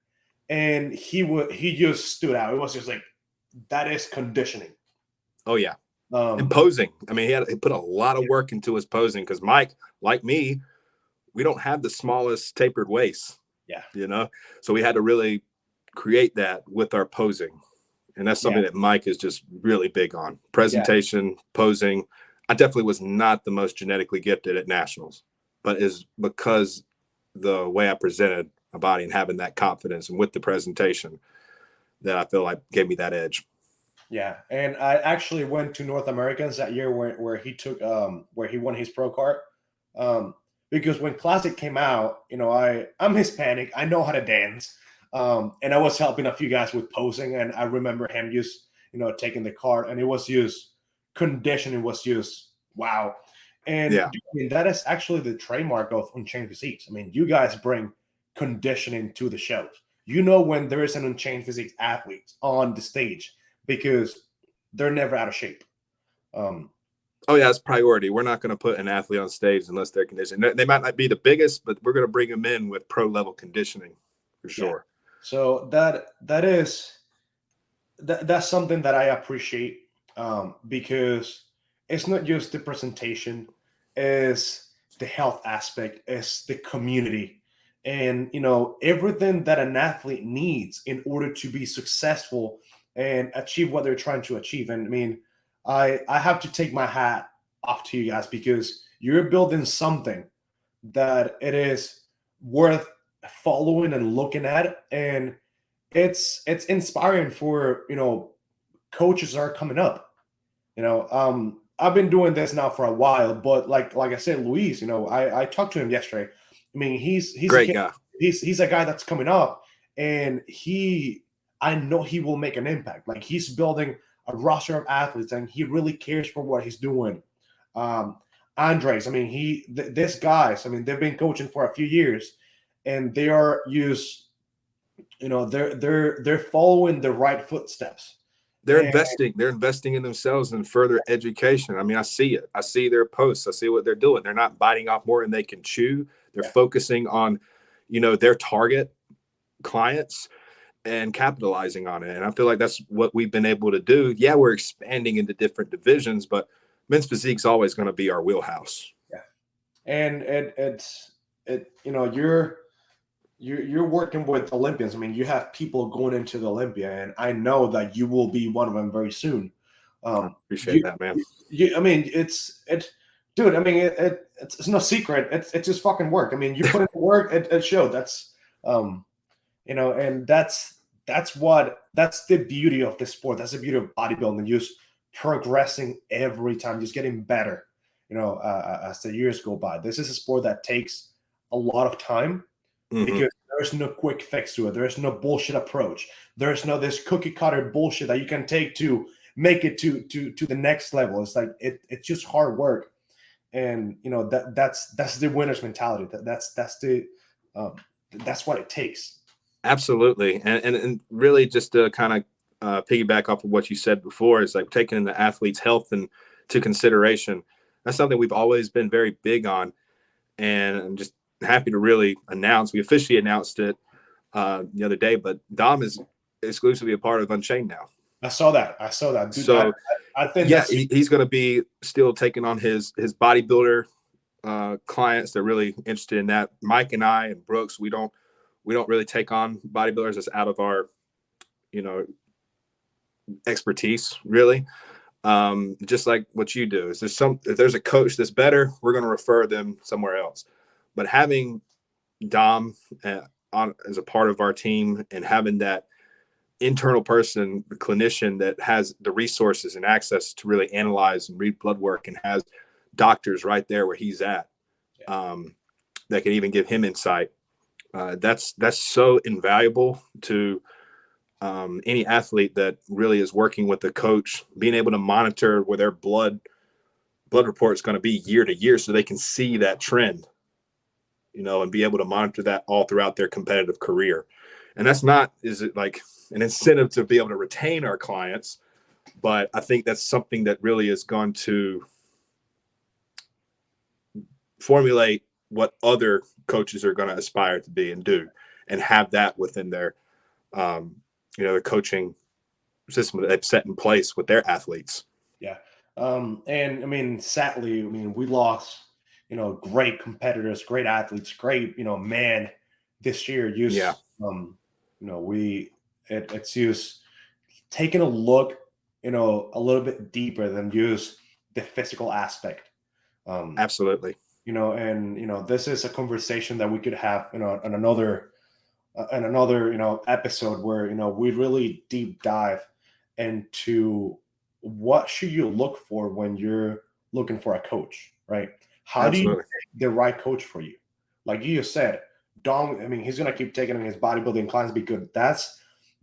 and he just stood out. It was just like that is conditioning. Oh yeah. And posing. I mean, he put a lot of work into his posing because Mike, like me, we don't have the smallest tapered waist. Yeah. So we had to really create that with our posing. And that's something that Mike is just really big on. Presentation, posing. I definitely was not the most genetically gifted at nationals, but is because the way I presented my body and having that confidence and with the presentation that I feel like gave me that edge. Yeah, and I actually went to North Americans that year where he took where he won his pro card. Because when Classic came out, I'm Hispanic, I know how to dance. And I was helping a few guys with posing, and I remember him just taking the card, and it was just conditioning was just wow. And Yeah. I mean, that is actually the trademark of Unchained Physiques. I mean, you guys bring conditioning to the shows. When there is an Unchained Physiques athlete on the stage because they're never out of shape. Oh yeah, it's priority. We're not going to put an athlete on stage unless they're conditioned. They might not be the biggest, but we're going to bring them in with pro level conditioning for sure. Yeah. So that's something that I appreciate, because it's not just the presentation, it's the health aspect, it's the community, and everything that an athlete needs in order to be successful and achieve what they're trying to achieve. And I mean, I have to take my hat off to you guys because you're building something that it is worth following and looking at, and it's inspiring for coaches that are coming up. I've been doing this now for a while, but like I said, Luis, I talked to him yesterday. I mean, he's Great guy. He's a guy that's coming up, and I know he will make an impact. Like he's building a roster of athletes, and he really cares for what he's doing. Andres, I mean, this guys, I mean, they've been coaching for a few years, and they are they're following the right footsteps. They're investing in themselves and further education. I mean, I see it. I see their posts. I see what they're doing. They're not biting off more than they can chew. They're focusing on, their target clients and capitalizing on it. And I feel like that's what we've been able to do. Yeah, we're expanding into different divisions, but men's physique is always going to be our wheelhouse. Yeah. And you're working with Olympians. I mean, you have people going into the Olympia, and I know that you will be one of them very soon. I appreciate that, man. I mean, dude. I mean, it's no secret. It's just fucking work. I mean, you put in the work. It showed. That's and that's the beauty of the sport. That's the beauty of bodybuilding. Just progressing every time, just getting better. As the years go by. This is a sport that takes a lot of time. Because there's no quick fix to it. There's no bullshit approach. There's no this cookie cutter bullshit that you can take to make it to the next level. It's like it's just hard work, and that's the winner's mentality. That's what it takes. Absolutely, and really just to kind of piggyback off of what you said before is like taking the athlete's health into consideration. That's something we've always been very big on, and I'm just happy to really announce we officially announced it the other day, but Dom is exclusively a part of Unchained now. I saw that. Dude, so I think he's going to be still taking on his bodybuilder clients. They're really interested in that. Mike and I and Brooks, we don't really take on bodybuilders. That's out of our expertise, really. Just like what you do is if there's a coach that's better, we're going to refer them somewhere else. But having Dom as a part of our team and having that internal person, the clinician that has the resources and access to really analyze and read blood work and has doctors right there where he's at, that can even give him insight. That's so invaluable to any athlete that really is working with a coach, being able to monitor where their blood report is going to be year to year so they can see that trend, and be able to monitor that all throughout their competitive career. And that's not, is it like an incentive to be able to retain our clients, but I think that's something that really is going to formulate what other coaches are going to aspire to be and do, and have that within their, their coaching system that they've set in place with their athletes. Yeah. And I mean, sadly, we lost, great competitors, great athletes, great, man this year. It's just taking a look, a little bit deeper than just the physical aspect. Absolutely. This is a conversation that we could have, on another, episode where, we really deep dive into what should you look for when you're looking for a coach, right? How do you Absolutely. pick the right coach for you? Like you just said, Dom, he's gonna keep taking his bodybuilding clients because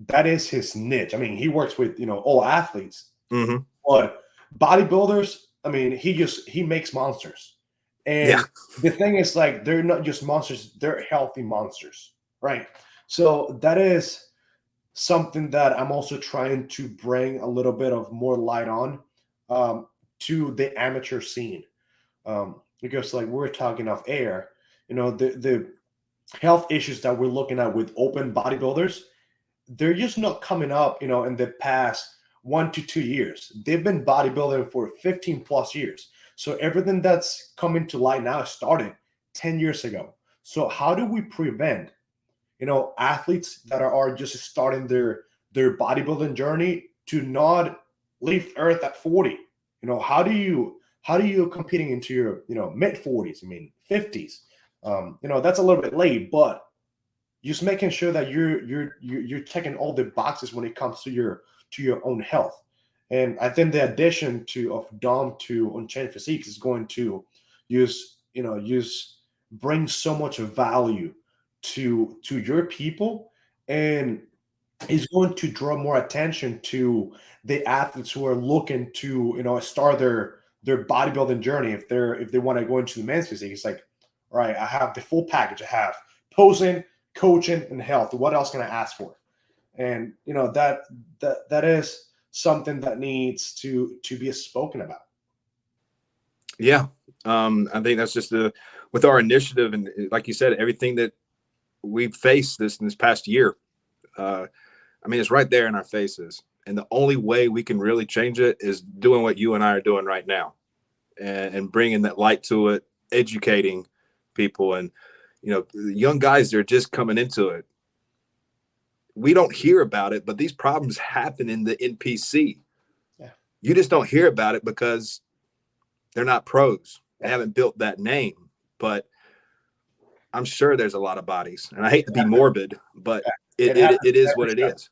that is his niche. He works with, all athletes, Mm-hmm. but bodybuilders, he makes monsters. And the thing is, like, they're not just monsters, they're healthy monsters, right? So that is something that I'm also trying to bring a little bit of more light on, to the amateur scene. Because like we're talking off air, the health issues that we're looking at with open bodybuilders, they're just not coming up, in the past 1 to 2 years. They've been bodybuilding for 15 plus years. So everything that's coming to light now started 10 years ago. So how do we prevent, athletes that are just starting their bodybuilding journey to not leave Earth at 40? How do you competing into your, mid 40s? 50s. That's a little bit late, but just making sure that you're checking all the boxes when it comes to your own health. And I think the addition of Dom to Unchained Physique is going to use bring so much value to your people, and is going to draw more attention to the athletes who are looking to, start their bodybuilding journey. If they want to go into the men's physique, it's like, all right, I have the full package. I have posing, coaching, and health. What else can I ask for? And that is something that needs to be spoken about. Yeah. I think that's just with our initiative, and like you said, everything that we've faced in this past year, it's right there in our faces. And the only way we can really change it is doing what you and I are doing right now, and bringing that light to it, educating people. And, young guys, they're just coming into it. We don't hear about it, but these problems happen in the NPC. Yeah. You just don't hear about it because they're not pros. They haven't built that name, but I'm sure there's a lot of bodies, and I hate to be morbid, but it is what it is.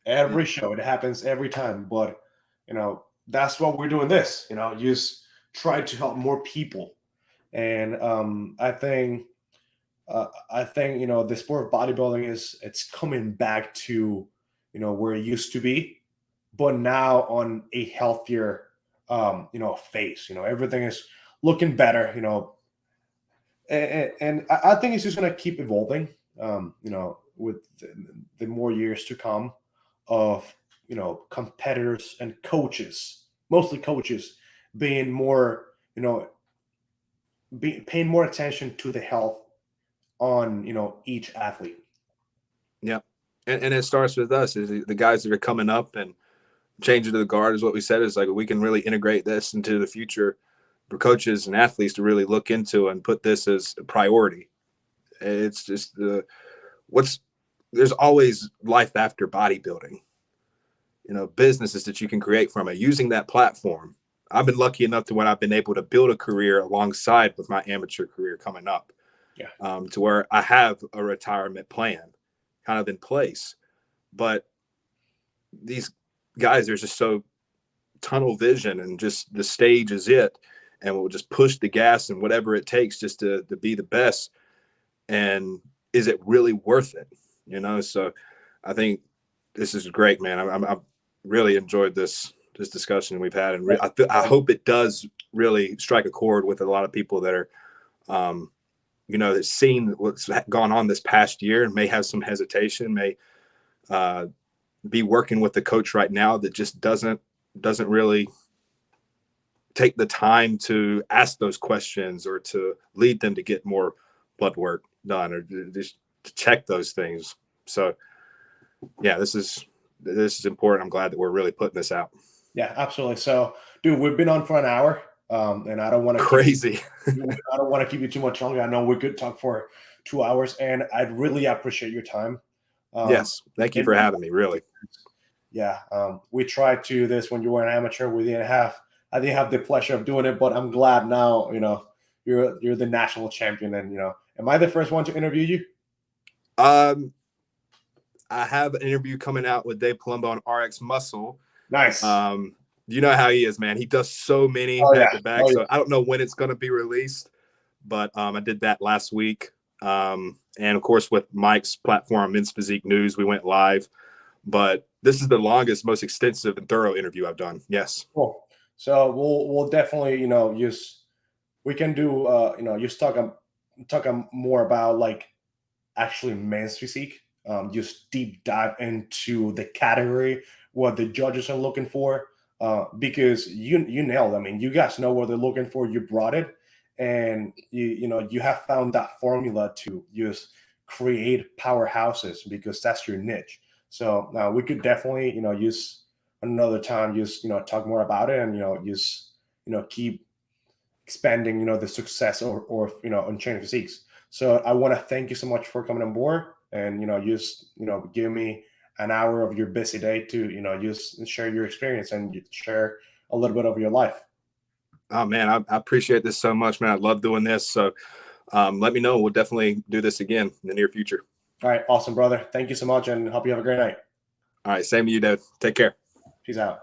Every show, it happens every time. But that's what we're doing. This, just try to help more people. And I think the sport of bodybuilding it's coming back to where it used to be, but now on a healthier face. Everything is looking better. And I think it's just going to keep evolving. With the more years to come of competitors and coaches, mostly coaches, being more paying more attention to the health on each athlete. Yeah. And it starts with us, is the guys that are coming up, and changing to the guard is what we said, is like, we can really integrate this into the future for coaches and athletes to really look into and put this as a priority. It's just there's always life after bodybuilding, businesses that you can create from it using that platform. I've been lucky enough to when I've been able to build a career alongside with my amateur career coming up. Yeah. To where I have a retirement plan kind of in place. but these guys are just so tunnel vision, and just the stage is it, and we'll just push the gas and whatever it takes just to be the best. And is it really worth it? So I think this is great, man. I've really enjoyed this discussion we've had, and I hope it does really strike a chord with a lot of people that are that's seen what's gone on this past year and may have some hesitation, may be working with the coach right now that just doesn't really take the time to ask those questions or to lead them to get more blood work done or just to check those things. So yeah, this is important. I'm glad that we're really putting this out. Yeah, absolutely. So, dude, we've been on for an hour, and I don't want to Crazy. I don't want to keep you too much longer. I know we could talk for 2 hours, and I'd really appreciate your time. Yes, thank you for having me. Really. Yeah, we tried to this when you were an amateur. I didn't have the pleasure of doing it, but I'm glad now. You're the national champion, and am I the first one to interview you? I have an interview coming out with Dave Palumbo on RX Muscle. Nice. You know how he is, man. He does so many back to back. So I don't know when it's going to be released, but I did that last week. And of course, with Mike's platform, Men's Physique News, we went live. But this is the longest, most extensive and thorough interview I've done. Yes. Cool. So we'll definitely we can do just talk more about like actually men's physique. Just deep dive into the category, what the judges are looking for, because you nailed it. I mean, you guys know what they're looking for. You brought it, and you have found that formula to just create powerhouses because that's your niche. So we could definitely use another time, just talk more about it, and just keep expanding the success or on training physiques. So I want to thank you so much for coming on board, and just give me an hour of your busy day to just share your experience and share a little bit of your life. Oh man, I appreciate this so much, man. I love doing this. So let me know. We'll definitely do this again in the near future. All right, awesome, brother. Thank you so much, and hope you have a great night. All right, same to you, Dad. Take care. Peace out.